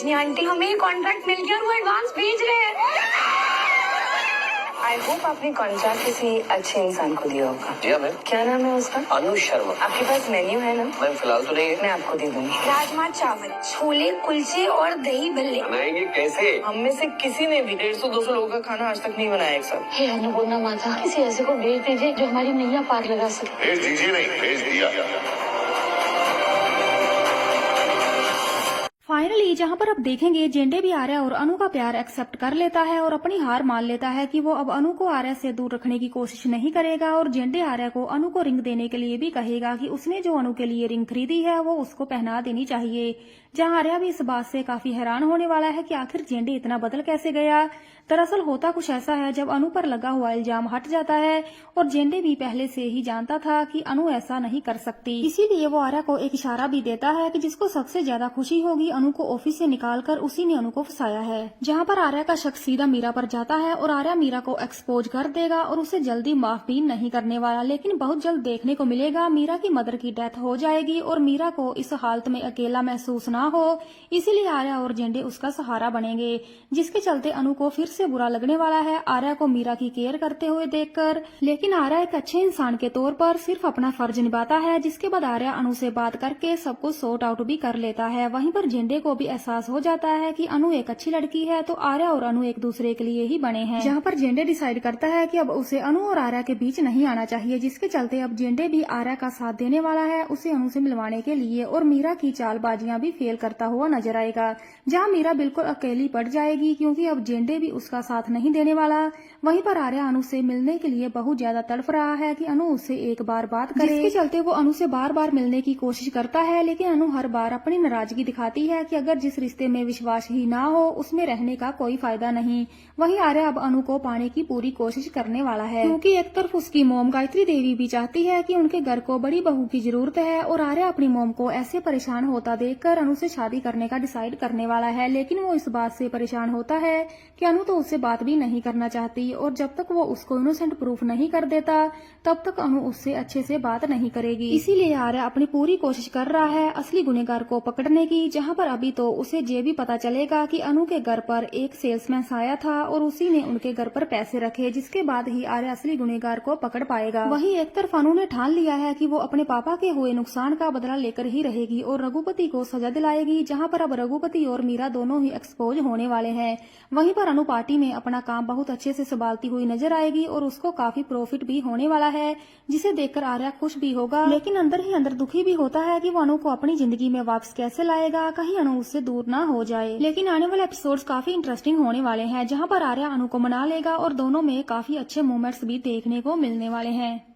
कुछ नहीं आंटी, हमें ये कॉन्ट्रैक्ट मिल गया और वो एडवांस भेज रहे हैं। आई होप आपने कॉन्ट्रैक्ट किसी अच्छे इंसान को दिया होगा। जी हाँ मैम। क्या नाम है उसका? अनु शर्मा। आपके पास मेन्यू है ना? मैम फिलहाल तो नहीं है। मैं आपको दे दूंगी। राजमा चावल, छोले कुलचे और दही भल्ले। बनाएंगे कैसे? हम में से किसी ने भी 150-200 लोगों का खाना आज तक नहीं बनाया एक साथ। हे अन्नपूर्णा माता, किसी ऐसे को भेज दीजिए जो हमारी नैया पार लगा सके। भेज दीजिए नहीं, भेज दिया। फाइनली जहां पर अब देखेंगे जेंडे भी आर्या और अनु का प्यार एक्सेप्ट कर लेता है और अपनी हार मान लेता है कि वो अब अनु को आर्या से दूर रखने की कोशिश नहीं करेगा और जेंडे आर्या को अनु को रिंग देने के लिए भी कहेगा कि उसने जो अनु के लिए रिंग खरीदी है वो उसको पहना देनी चाहिए। जहां आर्या भी इस बात से काफी हैरान होने वाला है कि आखिर जेंडे इतना बदल कैसे गया। दरअसल होता कुछ ऐसा है, जब अनु पर लगा हुआ इल्जाम हट जाता है और जेंडे भी पहले से ही जानता था कि अनु ऐसा नहीं कर सकती, इसीलिए वो आर्या को एक इशारा भी देता है कि जिसको सबसे ज्यादा खुशी होगी अनु को ऑफिस से निकालकर उसी ने अनु को फंसाया है। जहां पर आर्या का शक सीधा मीरा पर जाता है और आर्या मीरा को एक्सपोज कर देगा और उसे जल्दी माफ भी नहीं करने वाला, लेकिन बहुत जल्द देखने को मिलेगा मीरा की मदर की डेथ हो जाएगी और मीरा को इस हालत में अकेला महसूस ना हो, इसीलिए आर्या और जेंडे उसका सहारा बनेंगे, जिसके चलते अनु को फिर से बुरा लगने वाला है आर्या को मीरा की केयर करते हुए देखकर। लेकिन आर्या एक अच्छे इंसान के तौर पर सिर्फ अपना फर्ज निभाता है, जिसके बाद आर्या अनु से बात करके सब कुछ सॉर्ट आउट भी कर लेता है। वहीं पर जेंडे को भी एहसास हो जाता है कि अनु एक अच्छी लड़की है, तो आर्या और अनु एक दूसरे के लिए ही बने हैं। जहाँ पर जेंडे डिसाइड करता है कि अब उसे अनु और आर्या के बीच नहीं आना चाहिए, जिसके चलते अब जेंडे भी आर्या का साथ देने वाला है उसे अनु से मिलवाने के लिए और मीरा की चालबाजियां भी फेल करता हुआ नजर आएगा। जहाँ मीरा बिल्कुल अकेली पड़ जाएगी क्योंकि अब जेंडे भी उसका साथ नहीं देने वाला। वहीं पर आर्या अनु से मिलने के लिए बहुत ज्यादा तड़फ रहा है कि अनु उससे एक बार बात करे, जिसके चलते वो अनु से बार बार मिलने की कोशिश करता है, लेकिन अनु हर बार अपनी नाराजगी दिखाती है कि अगर जिस रिश्ते में विश्वास ही ना हो उसमें रहने का कोई फायदा नहीं। वहीं आर्या अब अनु को पाने की पूरी कोशिश करने वाला है, क्योंकि एक तरफ उसकी मोम गायत्री देवी भी चाहती है कि उनके घर को बड़ी बहू की जरूरत है और आर्या अपनी मोम को ऐसे परेशान होता देखकर अनु से शादी करने का डिसाइड करने वाला है। लेकिन वो इस बात से परेशान होता है कि अनु तो उससे बात भी नहीं करना चाहती और जब तक वो उसको इनोसेंट प्रूफ नहीं कर देता तब तक अनु उससे अच्छे से बात नहीं करेगी। इसीलिए आर्या अपनी पूरी कोशिश कर रहा है असली गुनहगार को पकड़ने की, जहाँ पर अभी तो उसे ये भी पता चलेगा कि अनु के घर पर एक सेल्समैन आया था और उसी ने उनके घर पर पैसे रखे, जिसके बाद ही आर्या असली गुनहगार को पकड़ पाएगा। वहीं एक तरफ अनु ने ठान लिया है कि वो अपने पापा के हुए नुकसान का बदला लेकर ही रहेगी और रघुपति को सजा दिलाएगी, जहाँ पर अब रघुपति और मीरा दोनों ही एक्सपोज होने वाले हैं। वहीं पर अनु पार्टी में अपना काम बहुत अच्छे से संभालती हुई नजर आएगी और उसको काफी प्रॉफिट भी होने वाला है, जिसे देखकर आर्या खुश भी होगा, लेकिन अंदर ही अंदर दुखी भी होता है कि वो अनु को अपनी जिंदगी में वापस कैसे लाएगा, कहीं अनु उससे दूर ना हो जाए। लेकिन आने वाले एपिसोड्स काफी इंटरेस्टिंग होने वाले हैं, जहाँ पर आर्या अनु को मना लेगा और दोनों में काफी अच्छे मोमेंट्स भी देखने को मिलने वाले हैं।